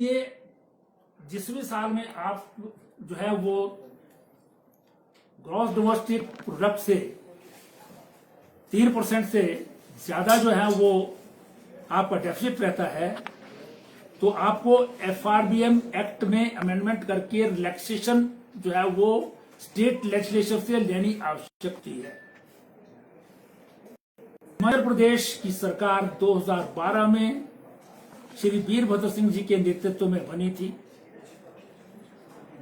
ये जिस भी साल में आप जो है वो ग्रॉस डोमेस्टिक प्रोडक्ट से 3% से ज्यादा जो है वो आपका डेफिसिट रहता है, तो आपको एफआरबीएम एक्ट में अमेंडमेंट करके रिलैक्सेशन जो है वो स्टेट लेजिस्लेचर से लेनी आवश्यक है। मध्य प्रदेश की सरकार 2012 में श्री वीरभद्र सिंह जी के नेतृत्व में बनी थी।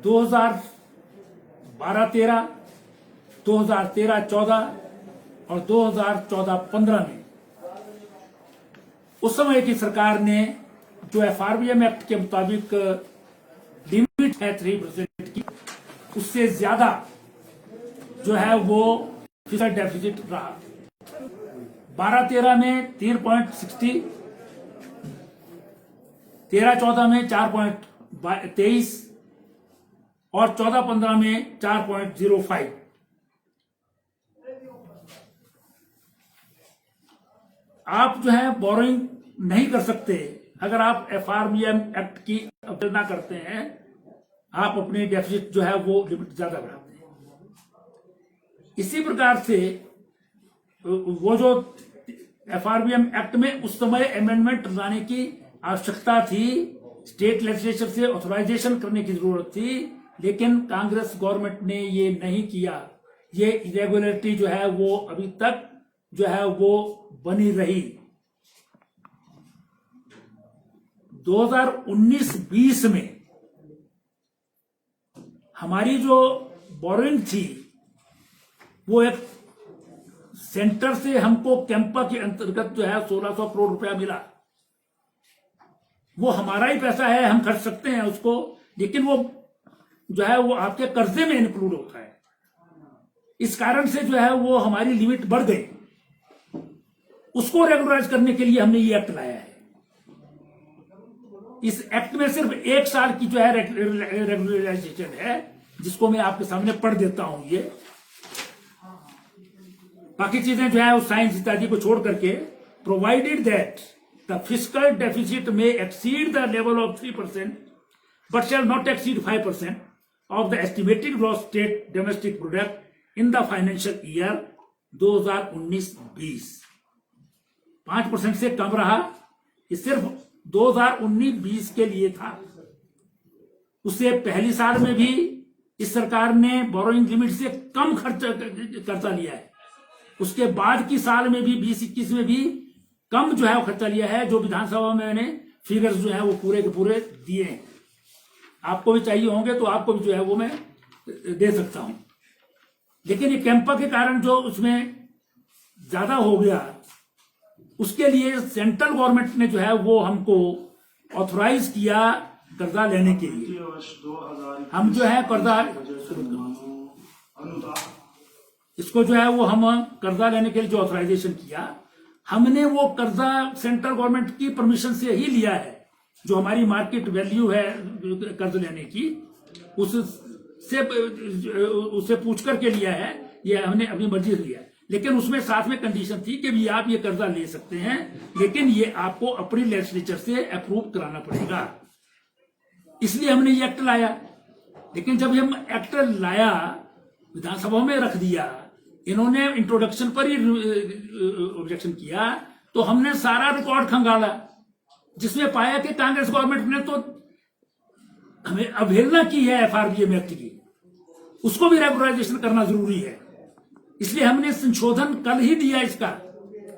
2012-13, 2013-14 और 2014-15 में उस समय की सरकार ने जो एफआरबीएम एक्ट के मुताबिक लिमिट है 3% की, उससे ज्यादा जो है वो फिक्स्ड डेफिसिट रहा। 12-13 में 3.60, 13-14 में 4.23 और 14-15 में 4.05। आप जो है बोरोइंग नहीं कर सकते अगर आप एफआरबीएम एक्ट की अवहेलना करते हैं, आप अपने डेफिसिट जो है वो लिमिट ज्यादा बढ़ाते हैं। इसी प्रकार से वो जो एफआरबीएम एक्ट में उस समय अमेंडमेंट लाने की आवश्यकता थी, स्टेट लेजिस्लेचर से ऑथराइजेशन करने की जरूरत थी, लेकिन कांग्रेस गवर्नमेंट ने ये नहीं किया। ये इरेगुलरिटी जो है वो अभी तक जो है वो बनी रही। 2019-20 में हमारी जो बोरोइंग थी वो एक सेंटर से हमको कैंपा के अंतर्गत जो है 1600 करोड़ रुपया मिला। वो हमारा ही पैसा है, हम खर्च सकते हैं उसको, लेकिन वो जो है वो आपके कर्जे में इंक्लूड होता है। इस कारण से जो है वो हमारी लिमिट बढ़ गई। उसको रेगुलराइज करने के लिए हमने ये एक्ट लाया है। इस एक्ट में सिर्फ 1 साल की जो है रेगुलराइजेशन है, जिसको मैं आपके सामने पढ़ देता हूं। ये बाकी चीजें जो है उस साइंस इत्यादि को छोड़ करके, provided that the fiscal deficit may exceed the level of 3% but shall not exceed 5% of the estimated gross state domestic product in the financial year 2019-20। 5% से कम रहा। ये सिर्फ 2019-20 के लिए था। उससे पहली साल में भी इस सरकार ने बोरोइंग लिमिट से कम कर्जा लिया है। उसके बाद की साल में भी 2021 में भी कम जो है वो खर्चा लिया है। जो विधानसभा में मैंने फिगर्स जो है वो पूरे के पूरे दिए हैं। आपको भी चाहिए होंगे तो आपको भी जो है वो मैं दे सकता हूं। लेकिन ये कैंपा के कारण जो उसमें ज्यादा हो गया, उसके लिए सेंट्रल गवर्नमेंट ने जो है वो हमको ऑथराइज किया कर्जा लेने के लिए। हम जो है कर्जा इसको जो है वो हम कर्जा लेने के लिए जो ऑथराइजेशन किया, हमने वो कर्जा सेंट्रल गवर्नमेंट की परमिशन से ही लिया है। जो हमारी मार्केट वैल्यू है कर्ज लेने की, उससे पूछ करके लिया है। ये हमने अपनी मर्जी से लिया है, लेकिन उसमें साथ में कंडीशन थी कि भी आप ये कर्जा ले सकते हैं, लेकिन ये आपको अपनी लेजिस्लेचर से अप्रूव कराना पड़ेगा। इसलिए हमने ये एक्ट लाया। लेकिन जब हम एक्ट लाया, विधानसभा में रख दिया, इन्होंने इंट्रोडक्शन पर ही ऑब्जेक्शन किया, तो हमने सारा रिकॉर्ड खंगाला, जिसमें पाया कि कांग्रेस गवर्नमेंट ने तो हमें अवहेलना की है एफआरबीएम एक्ट की। उसको भी रेगुलराइजेशन करना जरूरी है। इसलिए हमने संशोधन कल ही दिया इसका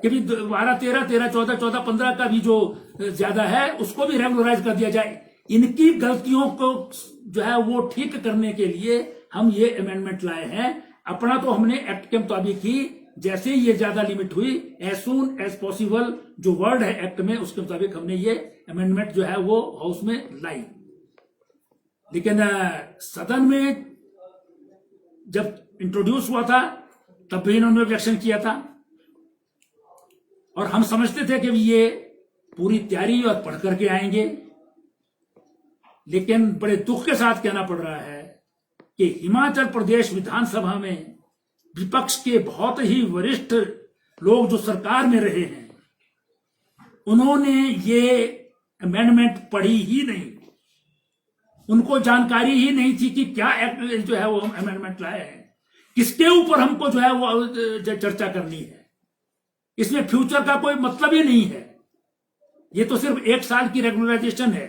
कि भी 12-13, 13-14, 14-15 का भी जो ज्यादा है उसको भी रेगुलराइज कर दिया जाए। इनकी गलतियों को जो है वो ठीक करने के लिए हम ये अमेंडमेंट लाए हैं। अपना तो हमने एक्ट के मुताबिक ही, जैसे ये ज्यादा लिमिट हुई, एज सून एज पॉसिबल जो वर्ड है एक्ट में, उसके मुताबिक हमने ये अमेंडमेंट जो है वो हाउस में लाई। लेकिन सदन में जब इंट्रोड्यूस हुआ था तब भी इन्होंने ऑब्जेक्शन किया था, और हम समझते थे कि ये पूरी तैयारी और पढ़ करके आएंगे। लेकिन बड़े दुख के साथ कहना पड़ रहा है कि हिमाचल प्रदेश विधानसभा में विपक्ष के बहुत ही वरिष्ठ लोग जो सरकार में रहे हैं, उन्होंने ये अमेंडमेंट पढ़ी ही नहीं। उनको जानकारी ही नहीं थी कि क्या एक्ट जो है वो हम अमेंडमेंट लाए हैं, किसके ऊपर हमको जो है वो चर्चा करनी है। इसमें फ्यूचर का कोई मतलब ही नहीं है। ये तो सिर्फ 1 साल की रेगुलराइजेशन है।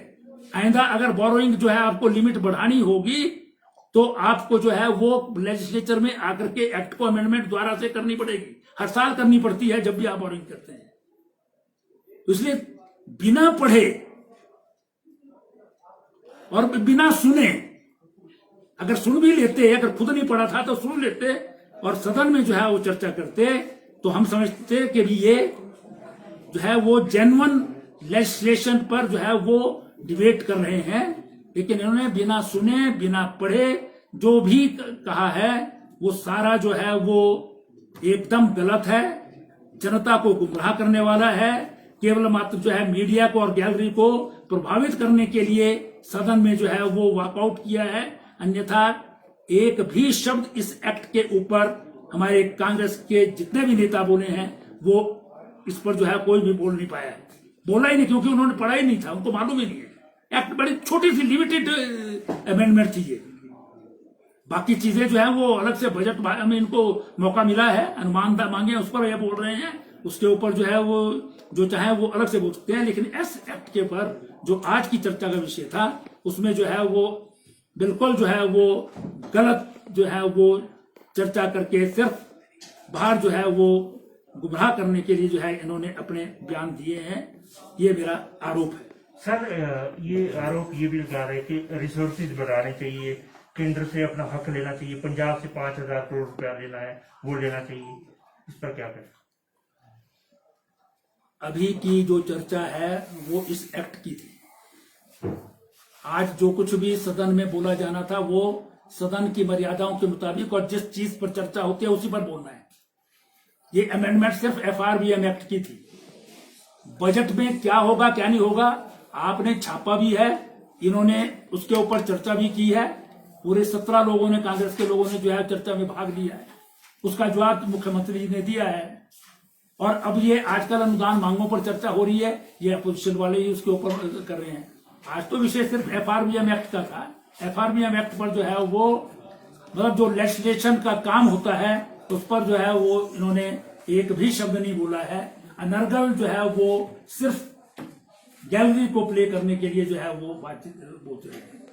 आइंदा अगर बोरोइंग जो है आपको लिमिट बढ़ानी होगी तो आपको जो है वो लेजिस्लेचर में आकर के एक्ट को अमेंडमेंट द्वारा से करनी पड़ेगी। हर साल करनी पड़ती है जब भी आप बोरोइंग करते हैं। तो इसलिए बिना पढ़े और बिना सुने, अगर सुन भी लेते, अगर खुद नहीं पढ़ा था तो सुन लेते और सदन में जो है वो चर्चा करते, तो हम समझते कि ये जो है वो जेन्युइन लेजिस्लेशन पर जो है वो डिबेट कर रहे हैं। लेकिन इन्होंने बिना सुने, बिना पढ़े जो भी कहा है वो सारा जो है वो एकदम गलत है, जनता को गुमराह करने वाला है। केवल मात्र जो है मीडिया को और गैलरी को प्रभावित करने के लिए सदन में जो है वो वॉकआउट किया है। अन्यथा एक भी शब्द इस एक्ट के ऊपर हमारे कांग्रेस के जितने भी नेता बोले हैं वो इस पर जो है कोई भी बोल नहीं पाया है, बोला ही नहीं, क्योंकि उन्होंने पढ़ा ही नहीं था, उनको मालूम ही नहीं है। एक्ट बड़ी छोटी सी लिमिटेड अमेंडमेंट थी ये। बाकी चीजें जो है वो अलग से बजट में इनको मौका मिला है, अनुमान मांगे उस पर ये बोल रहे हैं, उसके ऊपर जो है वो जो चाहे वो अलग से बोल सकते हैं। लेकिन इस एक्ट के ऊपर जो आज की चर्चा का विषय था उसमें जो है वो बिल्कुल जो है वो गलत जो है वो चर्चा करके सिर्फ बाहर जो है वो गुमराह करने के लिए जो है इन्होंने अपने बयान दिए हैं। ये मेरा आरोप है। सर, ये आरोप ये भी लगा रहे कि रिसोर्सेज बढ़ाने चाहिए, केंद्र से अपना हक लेना चाहिए, पंजाब से 5,000 करोड़ रुपया लेना है वो लेना चाहिए, इस पर क्या करें? अभी की जो चर्चा है वो इस एक्ट की थी। आज जो कुछ भी सदन में बोला जाना था वो सदन की मर्यादाओं के मुताबिक और जिस चीज पर चर्चा होती है उसी पर बोलना है। ये अमेंडमेंट सिर्फ FRBM एक्ट की थी। बजट में क्या होगा क्या नहीं होगा आपने छापा भी है, इन्होंने उसके ऊपर चर्चा भी की है। पूरे 17 लोगों ने, कांग्रेस के लोगों ने जो है चर्चा में भाग लिया है, उसका जवाब मुख्यमंत्री जी ने दिया है। और अब ये आजकल अनुदान मांगों पर चर्चा हो रही है, ये अपोजिशन वाले ही उसके ऊपर कर रहे हैं। आज तो विषय सिर्फ FRBM एक्ट का था। FRBM एक्ट पर जो है वो मतलब जो लेजिस्लेशन का काम होता है उस पर जो है वो इन्होंने एक भी शब्द नहीं बोला है। अनर्गल जो है वो सिर्फ गैलरी को प्ले करने के लिए जो है वो बातचीत बोलते हैं।